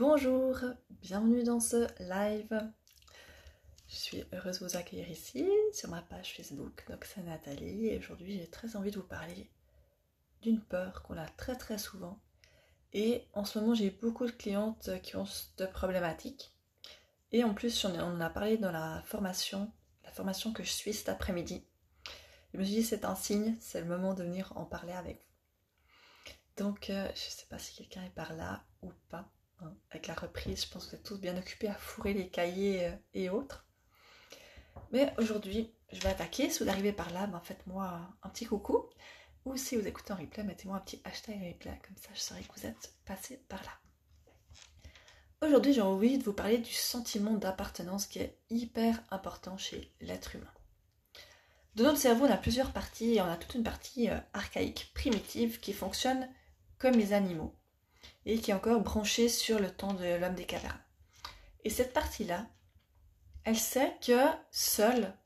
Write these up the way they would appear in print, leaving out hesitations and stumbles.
Bonjour, bienvenue dans ce live. Je suis heureuse de vous accueillir ici sur ma page Facebook. Donc c'est Nathalie et aujourd'hui j'ai très envie de vous parler d'une peur qu'on a très souvent. Et en ce moment j'ai beaucoup de clientes qui ont cette problématique. Et en plus on en a parlé dans la formation que je suis cet après-midi. Je me suis dit c'est un signe, c'est le moment de venir en parler avec vous. Donc je ne sais pas si quelqu'un est par là ou pas. Avec la reprise, je pense que vous êtes tous bien occupés à fourrer les cahiers et autres. Mais aujourd'hui, je vais attaquer. Si vous arrivez par là, faites-moi un petit coucou. Ou si vous écoutez en replay, mettez-moi un petit hashtag replay. Comme ça, je saurai que vous êtes passé par là. Aujourd'hui, j'ai envie de vous parler du sentiment d'appartenance qui est hyper important chez l'être humain. Dans notre cerveau, on a plusieurs parties et on a toute une partie archaïque, primitive, qui fonctionne comme les animaux et qui est encore branchée sur le temps de l'homme des cavernes. Et cette partie-là, elle sait que seul,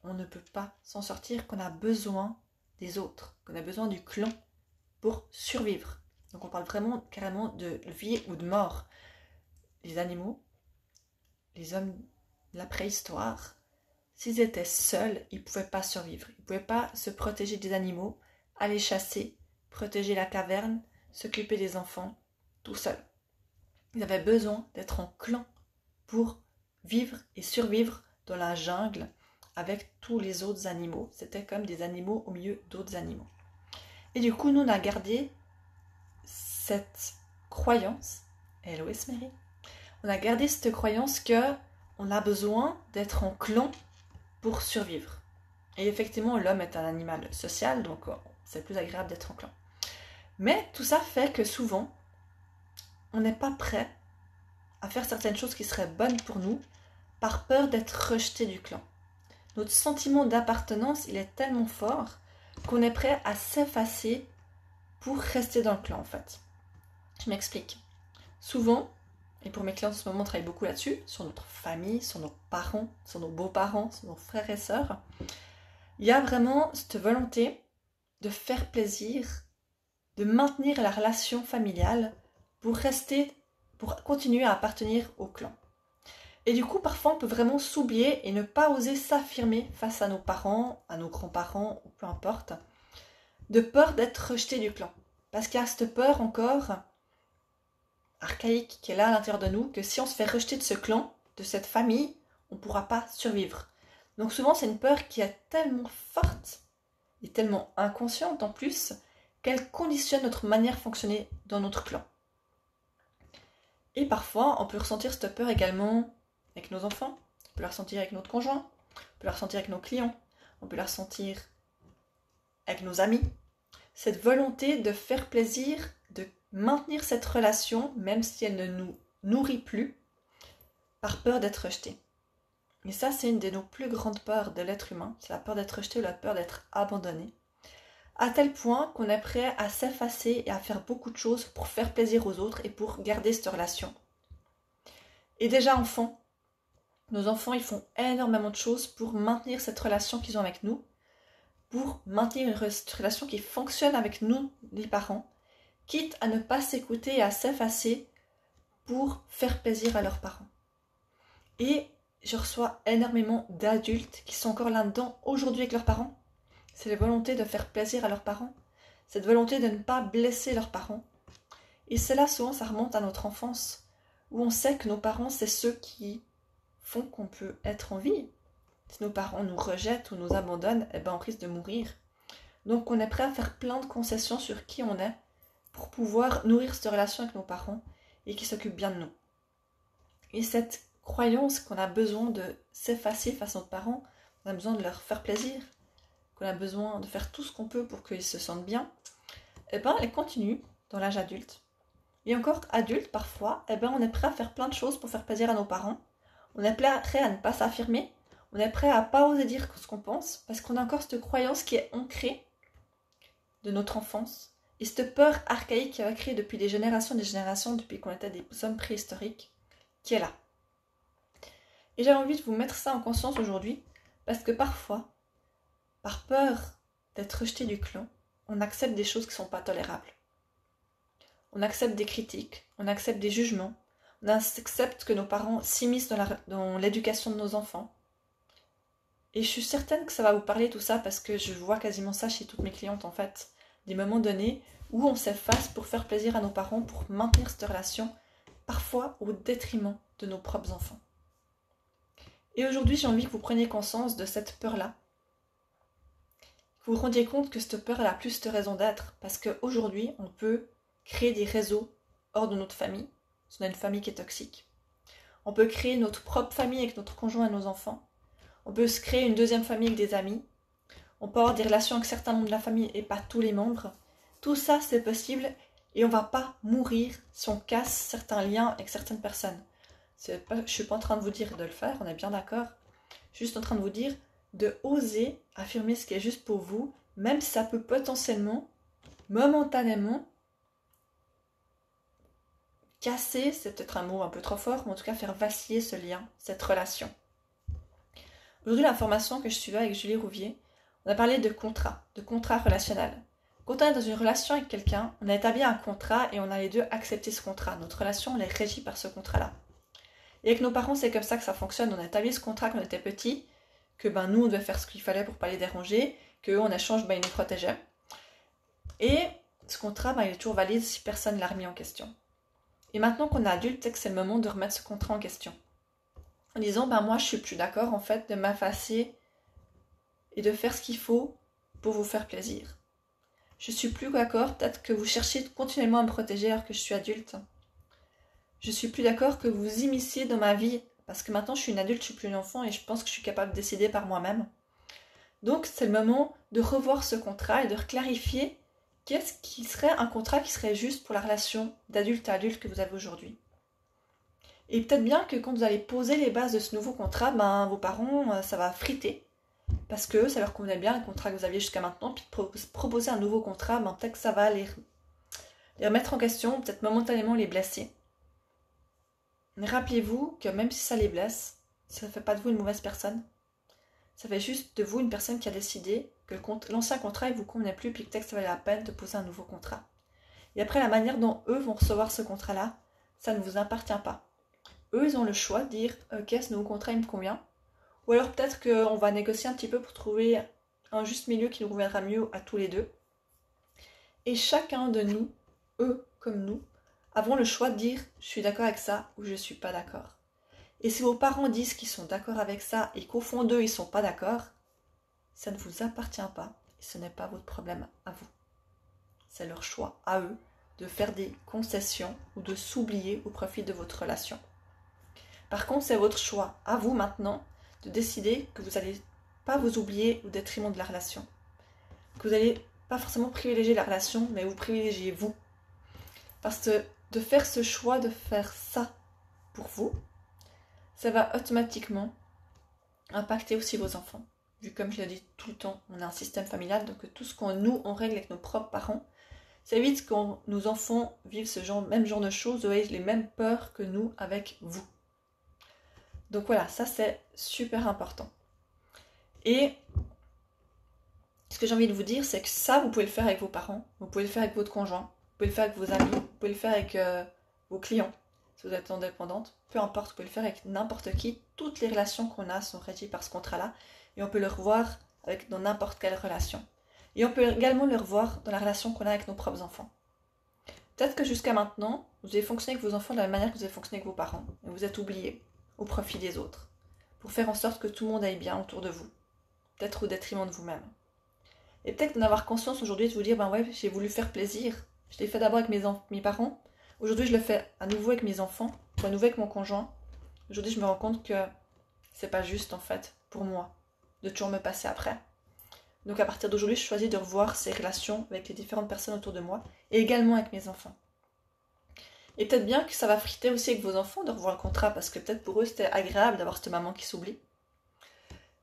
on ne peut pas s'en sortir, qu'on a besoin des autres, qu'on a besoin du clan pour survivre. Donc on parle vraiment carrément de vie ou de mort. Les animaux, les hommes de la préhistoire, s'ils étaient seuls, ils ne pouvaient pas survivre. Ils ne pouvaient pas se protéger des animaux, aller chasser, protéger la caverne, s'occuper des enfants, tout seul. Ils avaient besoin d'être en clan pour vivre et survivre dans la jungle avec tous les autres animaux. C'était comme des animaux au milieu d'autres animaux. Et du coup, nous, on a gardé cette croyance, hello Esmery, on a gardé cette croyance que on a besoin d'être en clan pour survivre. Et effectivement, l'homme est un animal social, donc c'est plus agréable d'être en clan. Mais tout ça fait que souvent, on n'est pas prêt à faire certaines choses qui seraient bonnes pour nous par peur d'être rejeté du clan. Notre sentiment d'appartenance, il est tellement fort qu'on est prêt à s'effacer pour rester dans le clan en fait. Je m'explique. Souvent, et pour mes clients en ce moment, on travaille beaucoup là-dessus, sur notre famille, sur nos parents, sur nos beaux-parents, sur nos frères et sœurs, il y a vraiment cette volonté de faire plaisir, de maintenir la relation familiale pour continuer à appartenir au clan. Et du coup, parfois, on peut vraiment s'oublier et ne pas oser s'affirmer face à nos parents, à nos grands-parents, ou peu importe, de peur d'être rejeté du clan. Parce qu'il y a cette peur encore archaïque qui est là à l'intérieur de nous, que si on se fait rejeter de ce clan, de cette famille, on ne pourra pas survivre. Donc souvent, c'est une peur qui est tellement forte et tellement inconsciente en plus, qu'elle conditionne notre manière de fonctionner dans notre clan. Et parfois, on peut ressentir cette peur également avec nos enfants, on peut la ressentir avec notre conjoint, on peut la ressentir avec nos clients, on peut la ressentir avec nos amis. Cette volonté de faire plaisir, de maintenir cette relation, même si elle ne nous nourrit plus, par peur d'être rejeté. Et ça, c'est une de nos plus grandes peurs de l'être humain, c'est la peur d'être rejeté ou la peur d'être abandonné. À tel point qu'on est prêt à s'effacer et à faire beaucoup de choses pour faire plaisir aux autres et pour garder cette relation. Et déjà enfants, nos enfants, ils font énormément de choses pour maintenir cette relation qu'ils ont avec nous, pour maintenir une relation qui fonctionne avec nous, les parents, quitte à ne pas s'écouter et à s'effacer pour faire plaisir à leurs parents. Et je reçois énormément d'adultes qui sont encore là-dedans aujourd'hui avec leurs parents. C'est la volonté de faire plaisir à leurs parents, cette volonté de ne pas blesser leurs parents. Et cela, souvent, ça remonte à notre enfance, où on sait que nos parents, c'est ceux qui font qu'on peut être en vie. Si nos parents nous rejettent ou nous abandonnent, on risque de mourir. Donc on est prêt à faire plein de concessions sur qui on est pour pouvoir nourrir cette relation avec nos parents et qui s'occupent bien de nous. Et cette croyance qu'on a besoin de s'effacer face à nos parents, qu'on a besoin de leur faire plaisir, qu'on a besoin de faire tout ce qu'on peut pour qu'ils se sentent bien, elle continue dans l'âge adulte. Et encore adulte, parfois, on est prêt à faire plein de choses pour faire plaisir à nos parents. On est prêt à ne pas s'affirmer. On est prêt à ne pas oser dire ce qu'on pense parce qu'on a encore cette croyance qui est ancrée de notre enfance. Et cette peur archaïque qui a créé depuis des générations, depuis qu'on était des hommes préhistoriques, qui est là. Et j'avais envie de vous mettre ça en conscience aujourd'hui parce que parfois, par peur d'être rejeté du clan, on accepte des choses qui ne sont pas tolérables. On accepte des critiques, on accepte des jugements, On accepte que nos parents s'immiscent dans l'éducation de nos enfants. Et je suis certaine que ça va vous parler tout ça parce que je vois quasiment ça chez toutes mes clientes en fait. Des moments donnés où on s'efface pour faire plaisir à nos parents, pour maintenir cette relation, parfois au détriment de nos propres enfants. Et aujourd'hui, j'ai envie que vous preniez conscience de cette peur-là. Que vous vous rendiez compte que cette peur, elle a plus de raison d'être. Parce qu'aujourd'hui, on peut créer des réseaux hors de notre famille. Si on a une famille qui est toxique. On peut créer notre propre famille avec notre conjoint et nos enfants. On peut se créer une deuxième famille avec des amis. On peut avoir des relations avec certains membres de la famille et pas tous les membres. Tout ça, c'est possible et on ne va pas mourir si on casse certains liens avec certaines personnes. Je ne suis pas en train de vous dire de le faire, on est bien d'accord. Je suis juste en train de vous dire de oser affirmer ce qui est juste pour vous, même si ça peut potentiellement, momentanément, casser, c'est peut-être un mot un peu trop fort, mais en tout cas faire vaciller ce lien, cette relation. Aujourd'hui, la formation que je suivais avec Julie Rouvier, on a parlé de contrat relationnel. Quand on est dans une relation avec quelqu'un, on a établi un contrat et on a les deux accepté ce contrat. Notre relation, elle est régie par ce contrat-là. Et avec nos parents, c'est comme ça que ça fonctionne. On a établi ce contrat quand on était petit, que nous, on devait faire ce qu'il fallait pour ne pas les déranger, qu'eux, en échange, ils nous protégeaient. Et ce contrat, il est toujours valide si personne ne l'a remis en question. Et maintenant qu'on est adulte, c'est que c'est le moment de remettre ce contrat en question. En disant, moi, je suis plus d'accord, en fait, de m'effacer et de faire ce qu'il faut pour vous faire plaisir. Je suis plus d'accord, peut-être que vous cherchez continuellement à me protéger alors que je suis adulte. Je suis plus d'accord que vous immisciez dans ma vie, parce que maintenant je suis une adulte, je suis plus une enfant et je pense que je suis capable de décider par moi-même. Donc c'est le moment de revoir ce contrat et de clarifier qu'est-ce qui serait un contrat qui serait juste pour la relation d'adulte à adulte que vous avez aujourd'hui. Et peut-être bien que quand vous allez poser les bases de ce nouveau contrat, vos parents, ça va friter. Parce que ça leur convenait bien le contrat que vous aviez jusqu'à maintenant, puis de proposer un nouveau contrat, peut-être que ça va les remettre en question, peut-être momentanément les blesser. Mais rappelez-vous que même si ça les blesse, ça ne fait pas de vous une mauvaise personne. Ça fait juste de vous une personne qui a décidé que l'ancien contrat ne vous convenait plus, puis que peut-être que ça valait la peine de poser un nouveau contrat. Et après, la manière dont eux vont recevoir ce contrat-là, ça ne vous appartient pas. Eux, ils ont le choix de dire « Ok, ce nouveau contrat, il me convient ». Ou alors peut-être qu'on va négocier un petit peu pour trouver un juste milieu qui nous conviendra mieux à tous les deux. Et chacun de nous, eux comme nous, avons le choix de dire « je suis d'accord avec ça » ou « je ne suis pas d'accord ». Et si vos parents disent qu'ils sont d'accord avec ça et qu'au fond d'eux, ils ne sont pas d'accord, ça ne vous appartient pas et ce n'est pas votre problème à vous. C'est leur choix à eux de faire des concessions ou de s'oublier au profit de votre relation. Par contre, c'est votre choix à vous maintenant de décider que vous n'allez pas vous oublier au détriment de la relation. Que vous n'allez pas forcément privilégier la relation, mais vous privilégiez vous. Parce que de faire ce choix, de faire ça pour vous, ça va automatiquement impacter aussi vos enfants. Vu comme je le dis tout le temps, on a un système familial, donc tout ce on règle avec nos propres parents, ça évite que nos enfants vivent même genre de choses, ou aient les mêmes peurs que nous avec vous. Donc voilà, ça c'est super important. Et ce que j'ai envie de vous dire, c'est que ça, vous pouvez le faire avec vos parents, vous pouvez le faire avec votre conjoint, vous pouvez le faire avec vos amis, vous pouvez le faire avec vos clients, si vous êtes indépendante, peu importe, vous pouvez le faire avec n'importe qui. Toutes les relations qu'on a sont régies par ce contrat-là, et on peut le revoir dans n'importe quelle relation. Et on peut également le revoir dans la relation qu'on a avec nos propres enfants. Peut-être que jusqu'à maintenant, vous avez fonctionné avec vos enfants de la même manière que vous avez fonctionné avec vos parents, et vous êtes oubliés au profit des autres, pour faire en sorte que tout le monde aille bien autour de vous, peut-être au détriment de vous-même. Et peut-être d'en avoir conscience aujourd'hui, de vous dire, j'ai voulu faire plaisir, je l'ai fait d'abord avec mes parents, aujourd'hui je le fais à nouveau avec mes enfants, ou à nouveau avec mon conjoint. Aujourd'hui je me rends compte que c'est pas juste en fait, pour moi, de toujours me passer après. Donc à partir d'aujourd'hui, je choisis de revoir ces relations avec les différentes personnes autour de moi, et également avec mes enfants. Et peut-être bien que ça va friter aussi avec vos enfants de revoir le contrat, parce que peut-être pour eux c'était agréable d'avoir cette maman qui s'oublie.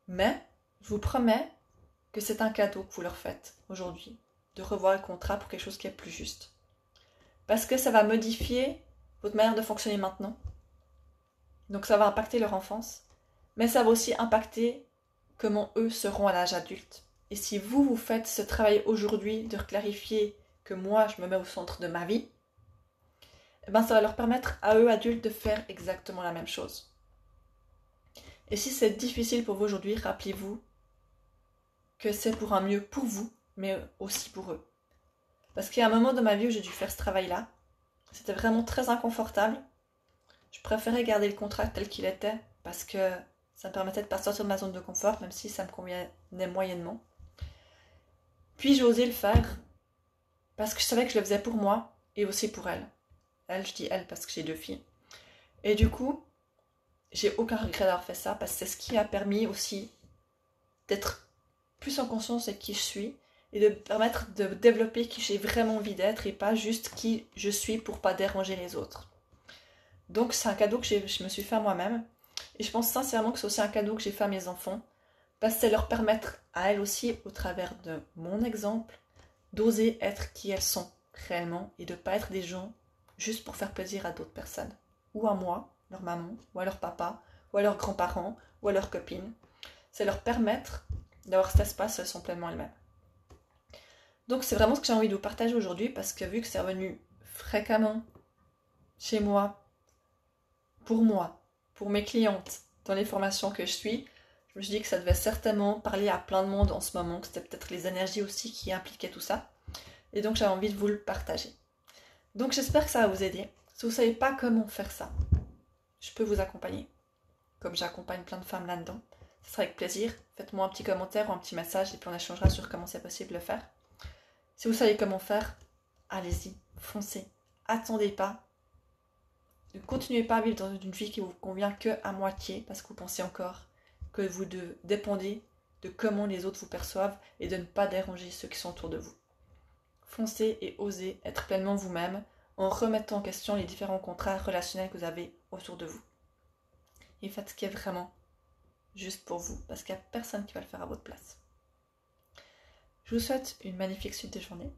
Mais je vous promets que c'est un cadeau que vous leur faites aujourd'hui, de revoir le contrat pour quelque chose qui est plus juste. Parce que ça va modifier votre manière de fonctionner maintenant. Donc ça va impacter leur enfance, mais ça va aussi impacter comment eux seront à l'âge adulte. Et si vous faites ce travail aujourd'hui de clarifier que moi je me mets au centre de ma vie, eh ben, ça va leur permettre à eux, adultes, de faire exactement la même chose. Et si c'est difficile pour vous aujourd'hui, rappelez-vous que c'est pour un mieux pour vous, mais aussi pour eux. Parce qu'il y a un moment de ma vie où j'ai dû faire ce travail-là. C'était vraiment très inconfortable. Je préférais garder le contrat tel qu'il était parce que ça me permettait de ne pas sortir de ma zone de confort, même si ça me convenait moyennement. Puis j'ai osé le faire parce que je savais que je le faisais pour moi et aussi pour elle. Elle, je dis elle parce que j'ai 2 filles. Et du coup, j'ai aucun regret d'avoir fait ça parce que c'est ce qui a permis aussi d'être plus en conscience de qui je suis et de me permettre de développer qui j'ai vraiment envie d'être et pas juste qui je suis pour pas déranger les autres. Donc c'est un cadeau que je me suis fait à moi-même et je pense sincèrement que c'est aussi un cadeau que j'ai fait à mes enfants parce que c'est leur permettre à elles aussi, au travers de mon exemple, d'oser être qui elles sont réellement et de ne pas être des gens juste pour faire plaisir à d'autres personnes. Ou à moi, leur maman, ou à leur papa, ou à leurs grands-parents, ou à leurs copines. C'est leur permettre d'avoir cet espace où elles sont pleinement elles-mêmes. Donc c'est vraiment ce que j'ai envie de vous partager aujourd'hui parce que vu que c'est revenu fréquemment chez moi, pour mes clientes, dans les formations que je suis, je me suis dit que ça devait certainement parler à plein de monde en ce moment, que c'était peut-être les énergies aussi qui impliquaient tout ça. Et donc j'avais envie de vous le partager. Donc j'espère que ça va vous aider. Si vous ne savez pas comment faire ça, je peux vous accompagner. Comme j'accompagne plein de femmes là-dedans. Ce sera avec plaisir. Faites-moi un petit commentaire ou un petit message et puis on échangera sur comment c'est possible de le faire. Si vous savez comment faire, allez-y, foncez. Attendez pas. Ne continuez pas à vivre dans une vie qui vous convient que à moitié parce que vous pensez encore que vous dépendez de comment les autres vous perçoivent et de ne pas déranger ceux qui sont autour de vous. Foncez et osez être pleinement vous-même en remettant en question les différents contrats relationnels que vous avez autour de vous. Et faites ce qui est vraiment juste pour vous, parce qu'il n'y a personne qui va le faire à votre place. Je vous souhaite une magnifique suite de journée.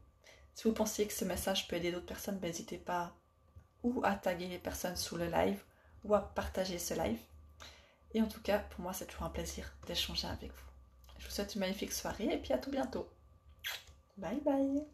Si vous pensez que ce message peut aider d'autres personnes, n'hésitez pas ou à taguer les personnes sous le live ou à partager ce live. Et en tout cas, pour moi, c'est toujours un plaisir d'échanger avec vous. Je vous souhaite une magnifique soirée et puis à tout bientôt. Bye bye.